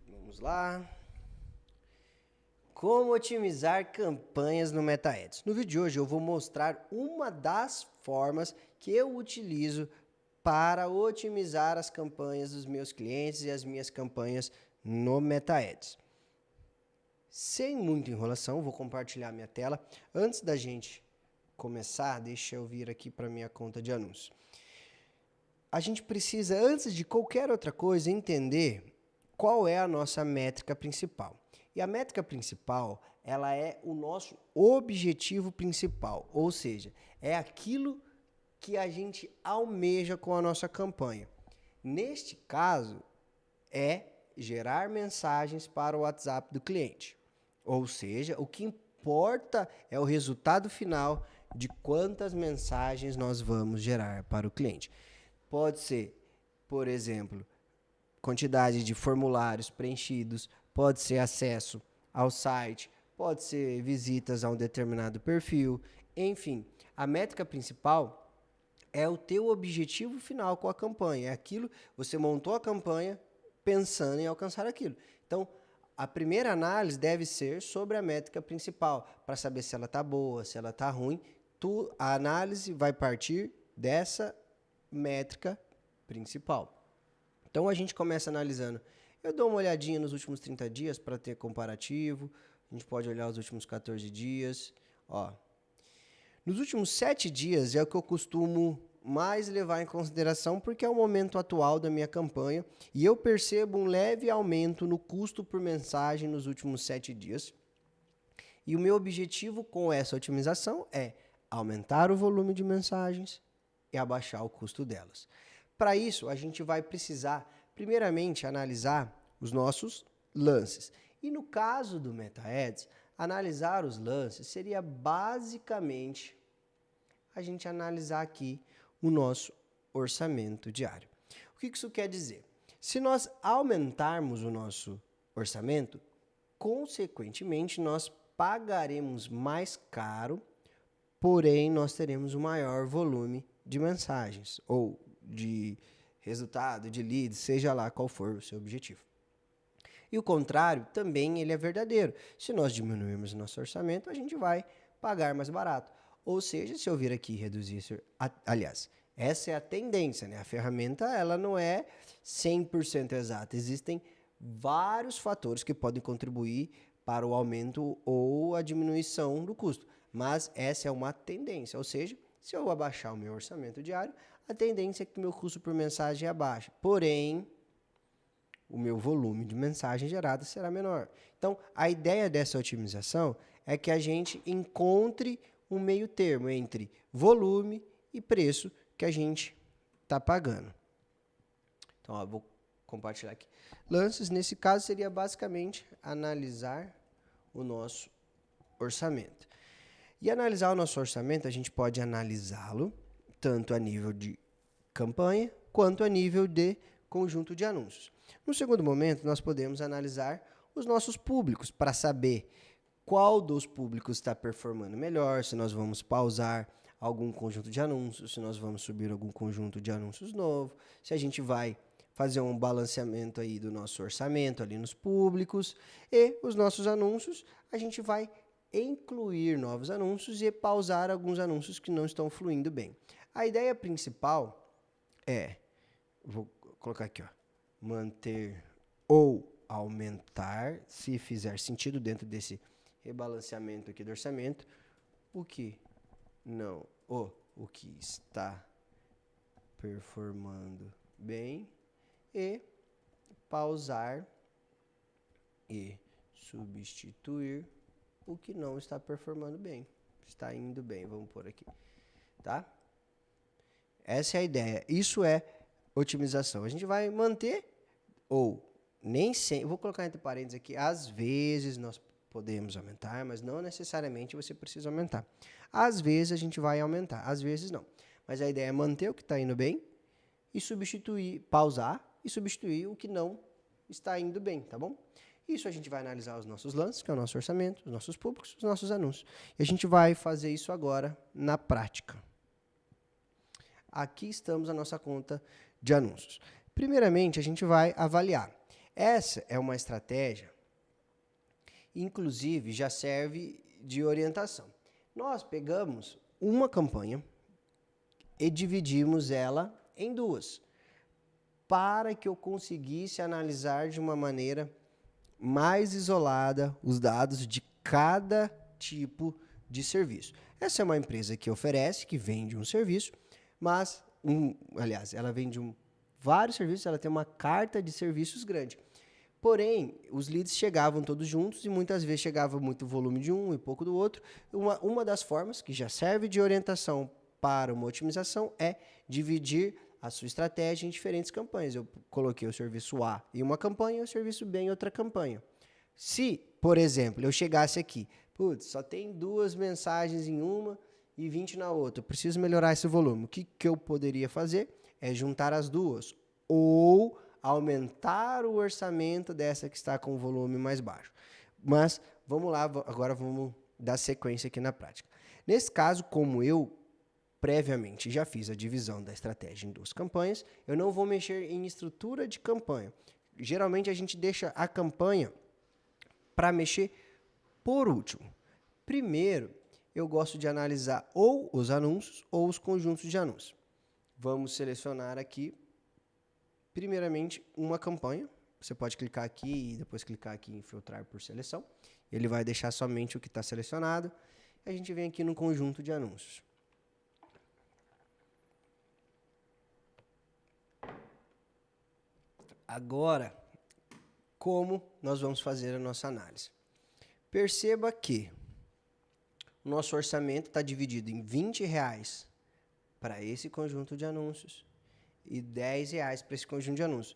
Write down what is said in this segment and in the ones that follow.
Vamos lá. Como otimizar campanhas no MetaAds? No vídeo de hoje eu vou mostrar uma das formas que eu utilizo para otimizar as campanhas dos meus clientes e as minhas campanhas no MetaAds. Sem muita enrolação, vou compartilhar minha tela. Antes da gente começar, deixa eu vir aqui para minha conta de anúncios. A gente precisa, antes de qualquer outra coisa, entender qual é a nossa métrica principal. E a métrica principal, ela é o nosso objetivo principal, ou seja, é aquilo que a gente almeja com a nossa campanha. Neste caso, é gerar mensagens para o WhatsApp do cliente. Ou seja, o que importa é o resultado final de quantas mensagens nós vamos gerar para o cliente. Pode ser, por exemplo, quantidade de formulários preenchidos, pode ser acesso ao site, pode ser visitas a um determinado perfil, enfim, a métrica principal é o teu objetivo final com a campanha, é aquilo, você montou a campanha pensando em alcançar aquilo. Então, a primeira análise deve ser sobre a métrica principal, para saber se ela está boa, se ela está ruim. A análise vai partir dessa métrica principal. Então, a gente começa analisando. Eu dou uma olhadinha nos últimos 30 dias para ter comparativo. A gente pode olhar os últimos 14 dias. Ó. Nos últimos 7 dias é o que eu costumo mais levar em consideração, porque é o momento atual da minha campanha e eu percebo um leve aumento no custo por mensagem nos últimos 7 dias. E o meu objetivo com essa otimização é aumentar o volume de mensagens e abaixar o custo delas. Para isso, a gente vai precisar, primeiramente, analisar os nossos lances. E no caso do MetaAds, analisar os lances seria basicamente a gente analisar aqui o nosso orçamento diário. O que isso quer dizer? Se nós aumentarmos o nosso orçamento, consequentemente, nós pagaremos mais caro, porém, nós teremos um maior volume de mensagens ou de resultado, de leads, seja lá qual for o seu objetivo. E o contrário, também ele é verdadeiro. Se nós diminuirmos o nosso orçamento, a gente vai pagar mais barato. Ou seja, se eu vir aqui e reduzir... Aliás, essa é a tendência, né? A ferramenta ela não é 100% exata. Existem vários fatores que podem contribuir para o aumento ou a diminuição do custo. Mas essa é uma tendência, ou seja, se eu abaixar o meu orçamento diário, a tendência é que o meu custo por mensagem abaixe. Porém, o meu volume de mensagem gerada será menor. Então, a ideia dessa otimização é que a gente encontre um meio termo entre volume e preço que a gente está pagando. Então, ó, vou compartilhar aqui. Lances, nesse caso, seria basicamente analisar o nosso orçamento. E analisar o nosso orçamento, a gente pode analisá-lo tanto a nível de campanha quanto a nível de conjunto de anúncios. No segundo momento, nós podemos analisar os nossos públicos para saber qual dos públicos está performando melhor, se nós vamos pausar algum conjunto de anúncios, se nós vamos subir algum conjunto de anúncios novo, se a gente vai fazer um balanceamento aí do nosso orçamento ali nos públicos e os nossos anúncios, a gente vai incluir novos anúncios e pausar alguns anúncios que não estão fluindo bem. A ideia principal é, vou colocar aqui, ó, manter ou aumentar, se fizer sentido dentro desse rebalanceamento aqui do orçamento, o que está performando bem e pausar e substituir o que não está performando bem. Está indo bem, vamos pôr aqui, tá? Essa é a ideia. Isso é otimização. A gente vai manter ou nem sempre, vou colocar entre parênteses aqui, às vezes nós podemos aumentar, mas não necessariamente você precisa aumentar. Às vezes a gente vai aumentar, às vezes não. Mas a ideia é manter o que está indo bem e substituir, pausar e substituir o que não está indo bem, tá bom? Isso a gente vai analisar os nossos lances, que é o nosso orçamento, os nossos públicos, os nossos anúncios. E a gente vai fazer isso agora na prática. Aqui estamos a nossa conta de anúncios. Primeiramente, a gente vai avaliar. Essa é uma estratégia, inclusive já serve de orientação. Nós pegamos uma campanha e dividimos ela em duas, para que eu conseguisse analisar de uma maneira mais isolada os dados de cada tipo de serviço. Essa é uma empresa que oferece, que vende um serviço, mas, aliás, ela vende vários serviços, ela tem uma carta de serviços grande. Porém, os leads chegavam todos juntos e muitas vezes chegava muito volume de um e pouco do outro. Uma das formas que já serve de orientação para uma otimização é dividir a sua estratégia em diferentes campanhas. Eu coloquei o serviço A em uma campanha e o serviço B em outra campanha. Se, por exemplo, eu chegasse aqui, putz, só tem 2 mensagens em uma e 20 na outra, eu preciso melhorar esse volume. O que eu poderia fazer é juntar as duas ou aumentar o orçamento dessa que está com o volume mais baixo. Mas vamos lá, agora vamos dar sequência aqui na prática. Nesse caso, como eu previamente já fiz a divisão da estratégia em 2 campanhas, eu não vou mexer em estrutura de campanha. Geralmente a gente deixa a campanha para mexer por último. Primeiro, eu gosto de analisar ou os anúncios ou os conjuntos de anúncios. Vamos selecionar aqui, primeiramente, uma campanha. Você pode clicar aqui e depois clicar aqui em filtrar por seleção. Ele vai deixar somente o que está selecionado. A gente vem aqui no conjunto de anúncios. Agora, como nós vamos fazer a nossa análise? Perceba que o nosso orçamento está dividido em R$20 para esse conjunto de anúncios e R$10 para esse conjunto de anúncios.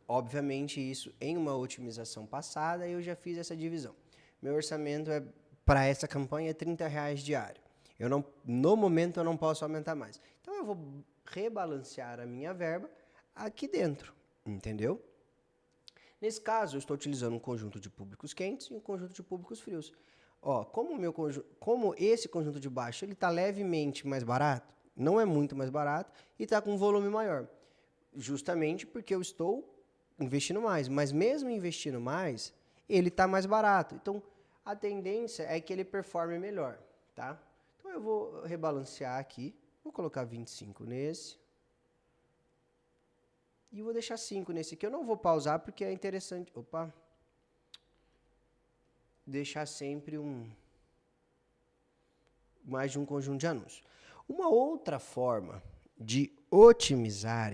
Obviamente, isso em uma otimização passada, eu já fiz essa divisão. Meu orçamento para essa campanha é R$30 diário. No momento, eu não posso aumentar mais. Então, eu vou rebalancear a minha verba aqui dentro, entendeu? Nesse caso, eu estou utilizando um conjunto de públicos quentes e um conjunto de públicos frios. Ó, como esse conjunto de baixo está levemente mais barato, não é muito mais barato, e está com um volume maior. Justamente porque eu estou investindo mais. Mas mesmo investindo mais, ele está mais barato. Então, a tendência é que ele performe melhor, tá? Então, eu vou rebalancear aqui. Vou colocar 25 nesse. E vou deixar 5 nesse aqui. Eu não vou pausar porque é interessante. Opa! Deixar sempre mais de um conjunto de anúncios. Uma outra forma de otimizar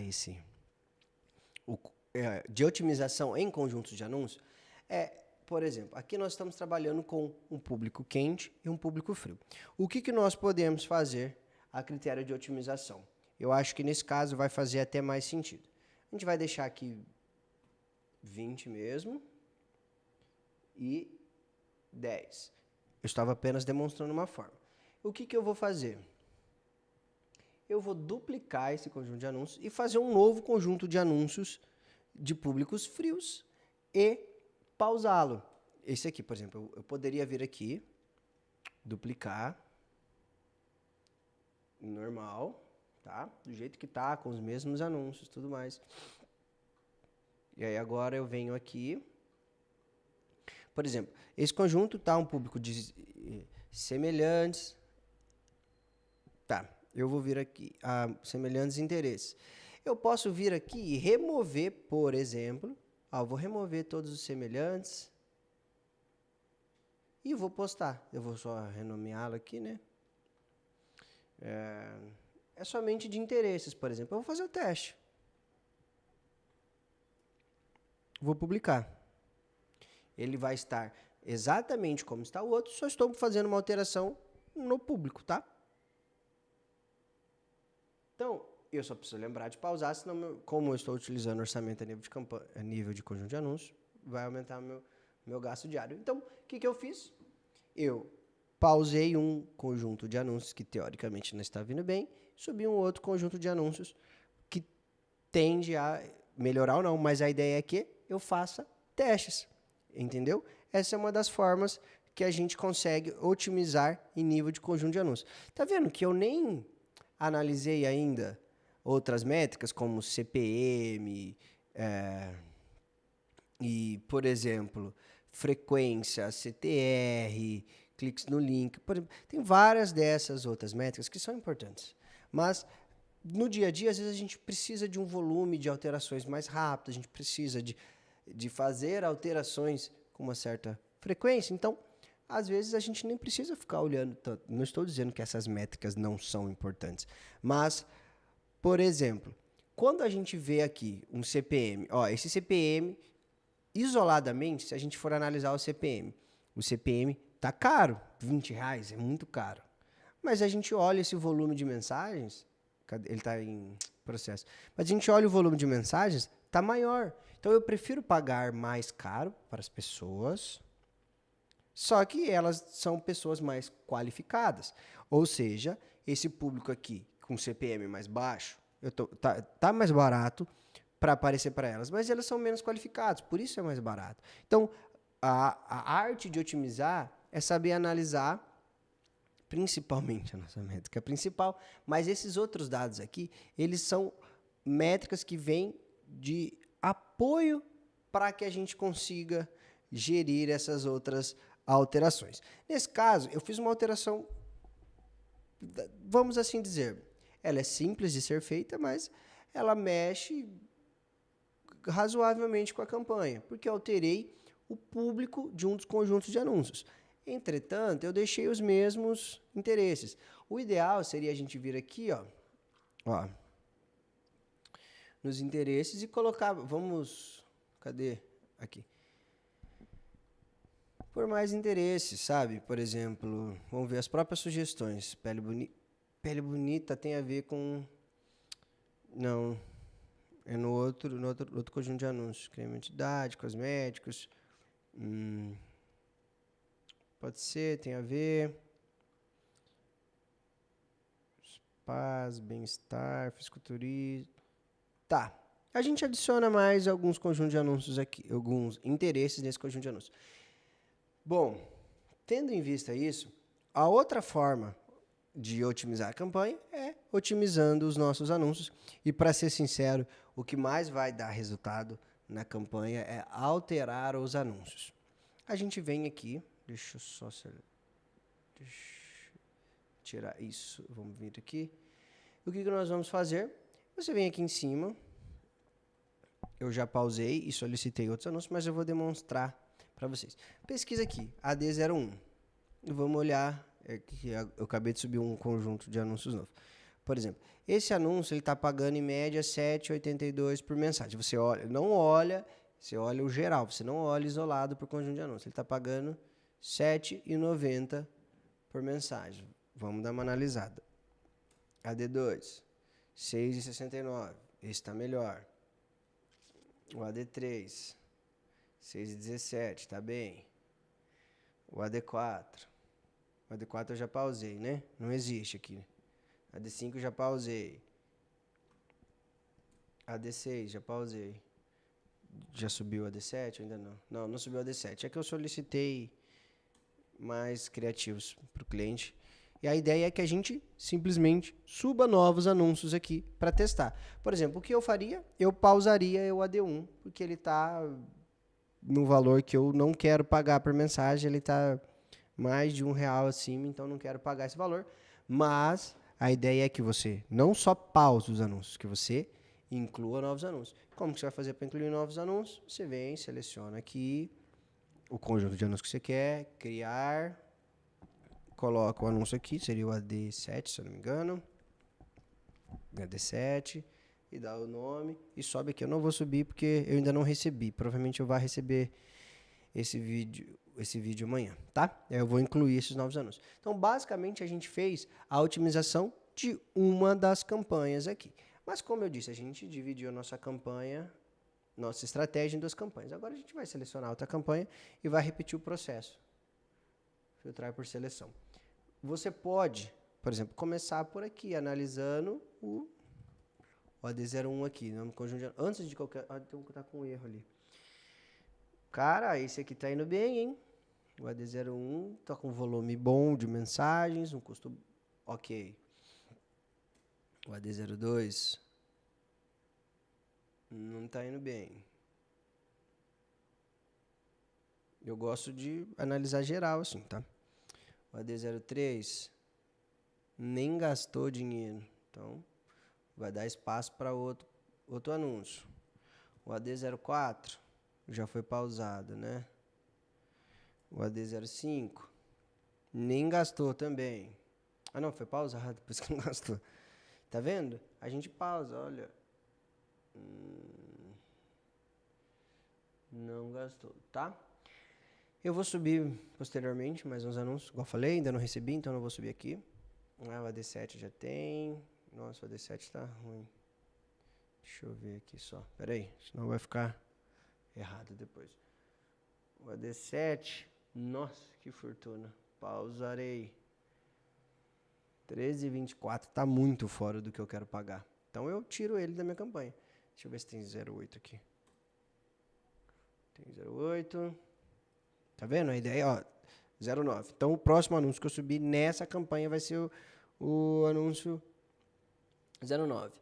de otimização em conjuntos de anúncios é, por exemplo, aqui nós estamos trabalhando com um público quente e um público frio. O que nós podemos fazer a critério de otimização? Eu acho que nesse caso vai fazer até mais sentido. A gente vai deixar aqui 20 mesmo e 10. Eu estava apenas demonstrando uma forma. O que eu vou fazer? Eu vou duplicar esse conjunto de anúncios e fazer um novo conjunto de anúncios de públicos frios e pausá-lo. Esse aqui, por exemplo, eu poderia vir aqui, duplicar, normal, tá? Do jeito que tá, com os mesmos anúncios, tudo mais. E aí agora eu venho aqui. Por exemplo, esse conjunto tá um público de semelhantes. Tá, eu vou vir aqui a semelhantes interesses. Eu posso vir aqui e remover, por exemplo, eu vou remover todos os semelhantes e vou postar. Eu vou só renomeá-lo aqui, né? É somente de interesses, por exemplo. Eu vou fazer o teste. Vou publicar. Ele vai estar exatamente como está o outro, só estou fazendo uma alteração no público, tá? Então, eu só preciso lembrar de pausar, senão, como eu estou utilizando orçamento a nível de conjunto de anúncios, vai aumentar meu gasto diário. Então, o que eu fiz? Eu pausei um conjunto de anúncios que, teoricamente, não está vindo bem, subi um outro conjunto de anúncios que tende a melhorar ou não, mas a ideia é que eu faça testes, entendeu? Essa é uma das formas que a gente consegue otimizar em nível de conjunto de anúncios. Tá vendo que eu nem analisei ainda outras métricas, como CPM, E, por exemplo, frequência, CTR, cliques no link. Tem várias dessas outras métricas que são importantes. Mas, no dia a dia, às vezes a gente precisa de um volume de alterações mais rápido, a gente precisa de fazer alterações com uma certa frequência. Então, às vezes a gente nem precisa ficar olhando tanto. Não estou dizendo que essas métricas não são importantes. Mas, por exemplo, quando a gente vê aqui um CPM, esse CPM, isoladamente, se a gente for analisar o CPM tá caro, R$ 20, é muito caro. Mas a gente olha esse volume de mensagens, ele está em processo, mas a gente olha o volume de mensagens, tá maior. Então eu prefiro pagar mais caro para as pessoas, só que elas são pessoas mais qualificadas. Ou seja, esse público aqui com CPM mais baixo, tá mais barato para aparecer para elas, mas elas são menos qualificadas, por isso é mais barato. Então, a arte de otimizar é saber analisar, principalmente a nossa métrica principal, mas esses outros dados aqui, eles são métricas que vêm de apoio para que a gente consiga gerir essas outras alterações. Nesse caso, eu fiz uma alteração, vamos assim dizer, ela é simples de ser feita, mas ela mexe razoavelmente com a campanha, porque eu alterei o público de um dos conjuntos de anúncios. Entretanto, eu deixei os mesmos interesses. O ideal seria a gente vir aqui, ó, nos interesses e colocar, cadê? Aqui. Por mais interesses, sabe? Por exemplo, vamos ver as próprias sugestões. Pele bonita tem a ver com... Não... É no outro conjunto de anúncios. Creme de idade, cosméticos. Pode ser, tem a ver. Paz, bem-estar, fisiculturismo. Tá. A gente adiciona mais alguns conjuntos de anúncios aqui. Alguns interesses nesse conjunto de anúncios. Bom, tendo em vista isso, a outra forma de otimizar a campanha é otimizando os nossos anúncios. E, para ser sincero, o que mais vai dar resultado na campanha é alterar os anúncios. A gente vem aqui, deixa eu só tirar isso, vamos vir aqui. O que nós vamos fazer? Você vem aqui em cima, eu já pausei e solicitei outros anúncios, mas eu vou demonstrar para vocês. Pesquisa aqui, AD01. Vamos olhar, eu acabei de subir um conjunto de anúncios novo. Por exemplo, esse anúncio está pagando em média R$ 7,82 por mensagem. Você você olha o geral, você não olha isolado por conjunto de anúncios. Ele está pagando R$ 7,90 por mensagem. Vamos dar uma analisada. AD2, R$ 6,69. Esse está melhor. O AD3, R$ 6,17, está bem. O AD4. O AD4 eu já pausei, né? Não existe aqui. AD5 já pausei. AD6 já pausei. Já subiu o AD7? Ainda não. Não subiu o AD7. É que eu solicitei mais criativos para o cliente. E a ideia é que a gente simplesmente suba novos anúncios aqui para testar. Por exemplo, o que eu faria? Eu pausaria o AD1, porque ele está no valor que eu não quero pagar por mensagem. Ele está mais de R$ 1 acima, então não quero pagar esse valor. Mas a ideia é que você não só pause os anúncios, que você inclua novos anúncios. Como que você vai fazer para incluir novos anúncios? Você vem, seleciona aqui o conjunto de anúncios que você quer, criar, coloca o anúncio aqui, seria o AD7, se eu não me engano. AD7, e dá o nome, e sobe aqui. Eu não vou subir porque eu ainda não recebi. Provavelmente eu vou receber esse vídeo amanhã, tá? Eu vou incluir esses novos anúncios. Então, basicamente, a gente fez a otimização de uma das campanhas aqui. Mas, como eu disse, a gente dividiu a nossa campanha, nossa estratégia em duas campanhas. Agora a gente vai selecionar outra campanha e vai repetir o processo. Filtrar por seleção. Você pode, por exemplo, começar por aqui, analisando o AD01 aqui. No conjunto de... Antes de qualquer... tem que estar com um erro ali. Cara, esse aqui tá indo bem, hein? O AD01 tá com volume bom de mensagens, um custo ok. O AD02 não tá indo bem. Eu gosto de analisar geral, assim, tá? O AD03 nem gastou dinheiro. Então, vai dar espaço para outro anúncio. O AD04 já foi pausado, né? O AD05 nem gastou também. Ah, não, foi pausado, por isso que não gastou. Tá vendo? A gente pausa, olha. Não gastou, tá? Eu vou subir posteriormente mais uns anúncios, igual eu falei, ainda não recebi, então não vou subir aqui. Ah, o AD7 já tem. Nossa, o AD7 tá ruim. Deixa eu ver aqui só. Pera aí, senão vai ficar errado depois. O AD7, nossa, que fortuna. Pausarei. 13,24, tá muito fora do que eu quero pagar. Então eu tiro ele da minha campanha. Deixa eu ver se tem 0,8 aqui. Tem 0,8. Tá vendo a ideia? Ó, 0,9. Então o próximo anúncio que eu subir nessa campanha vai ser o anúncio 0,9.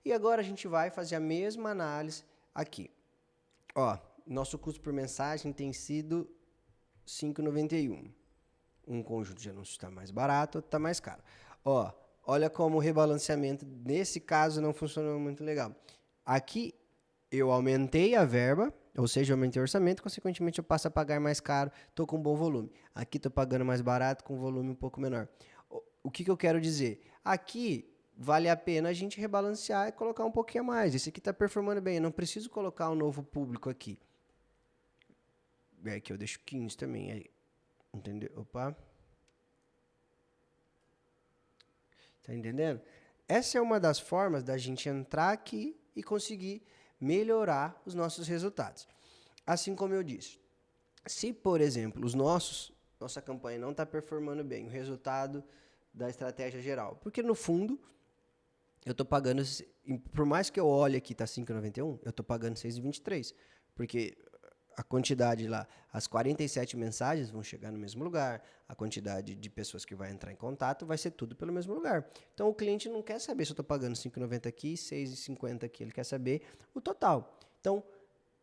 E agora a gente vai fazer a mesma análise aqui. Ó, nosso custo por mensagem tem sido 5,91. Um conjunto de anúncios está mais barato, outro está mais caro. Ó, olha como o rebalanceamento, nesse caso, não funcionou muito legal. Aqui, eu aumentei a verba, ou seja, eu aumentei o orçamento, consequentemente eu passo a pagar mais caro, estou com bom volume. Aqui estou pagando mais barato, com volume um pouco menor. O que eu quero dizer? Aqui, vale a pena a gente rebalancear e colocar um pouquinho a mais. Esse aqui está performando bem, eu não preciso colocar um novo público aqui. É que eu deixo 15 também, aí. Entendeu? Opa. Tá entendendo? Essa é uma das formas da gente entrar aqui e conseguir melhorar os nossos resultados. Assim como eu disse, se, por exemplo, nossa campanha não está performando bem, o resultado da estratégia geral, porque no fundo, eu estou pagando, por mais que eu olhe aqui, está 5,91, eu estou pagando 6,23, porque a quantidade lá, as 47 mensagens vão chegar no mesmo lugar, a quantidade de pessoas que vai entrar em contato vai ser tudo pelo mesmo lugar. Então, o cliente não quer saber se eu estou pagando 5,90 aqui, 6,50 aqui, ele quer saber o total. Então,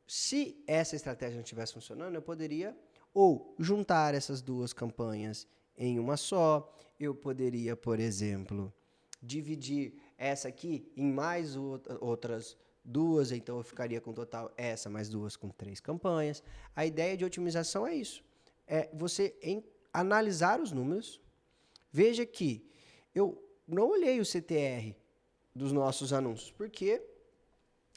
se essa estratégia não estivesse funcionando, eu poderia ou juntar essas duas campanhas em uma só, eu poderia, por exemplo, dividir essa aqui em mais outras duas, então eu ficaria com total essa mais duas com 3 campanhas. A ideia de otimização é isso. É você analisar os números. Veja que eu não olhei o CTR dos nossos anúncios. Por quê?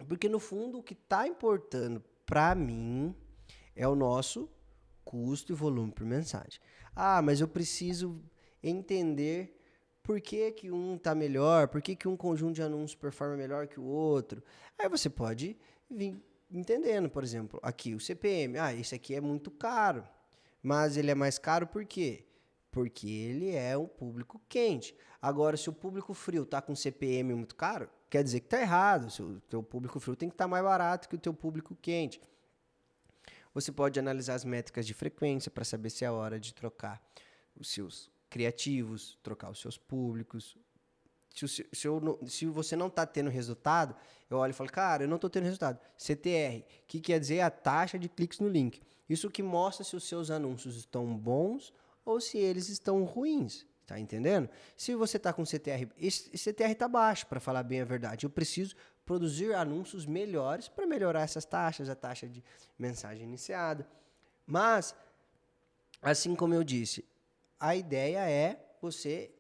Porque, no fundo, o que está importando para mim é o nosso custo e volume por mensagem. Ah, mas eu preciso entender por que que um está melhor, por que que um conjunto de anúncios performa melhor que o outro. Aí você pode vir entendendo, por exemplo, aqui o CPM. Ah, esse aqui é muito caro, mas ele é mais caro por quê? Porque ele é um público quente. Agora, se o público frio está com CPM muito caro, quer dizer que está errado. O teu público frio tem que estar mais barato que o teu público quente. Você pode analisar as métricas de frequência para saber se é a hora de trocar os seus criativos, trocar os seus públicos. Se você não está tendo resultado, eu olho e falo, cara, eu não estou tendo resultado. CTR, que quer dizer a taxa de cliques no link. Isso que mostra se os seus anúncios estão bons ou se eles estão ruins. Tá entendendo? Se você está com CTR, esse CTR está baixo, para falar bem a verdade. Eu preciso produzir anúncios melhores para melhorar essas taxas, a taxa de mensagem iniciada. Mas, assim como eu disse, a ideia é você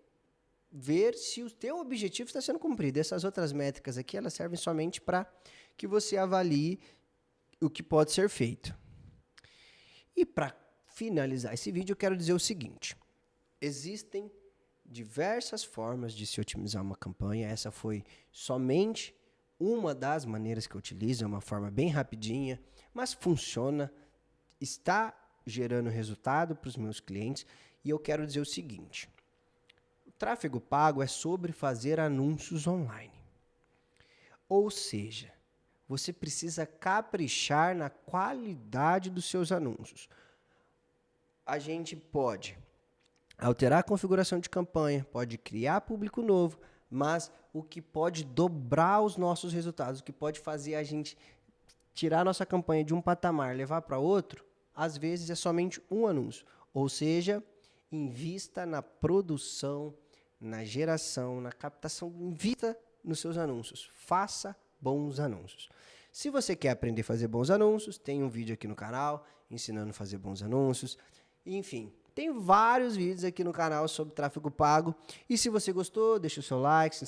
ver se o teu objetivo está sendo cumprido. Essas outras métricas aqui, elas servem somente para que você avalie o que pode ser feito. E para finalizar esse vídeo, eu quero dizer o seguinte. Existem diversas formas de se otimizar uma campanha. Essa foi somente uma das maneiras que eu utilizo. É uma forma bem rapidinha, mas funciona, está gerando resultado para os meus clientes. E eu quero dizer o seguinte, o tráfego pago é sobre fazer anúncios online. Ou seja, você precisa caprichar na qualidade dos seus anúncios. A gente pode alterar a configuração de campanha, pode criar público novo, mas o que pode dobrar os nossos resultados, o que pode fazer a gente tirar a nossa campanha de um patamar, levar para outro, às vezes é somente um anúncio. Ou seja, invista na produção, na geração, na captação, invista nos seus anúncios. Faça bons anúncios. Se você quer aprender a fazer bons anúncios, tem um vídeo aqui no canal ensinando a fazer bons anúncios. Enfim, tem vários vídeos aqui no canal sobre tráfego pago. E se você gostou, deixa o seu like, se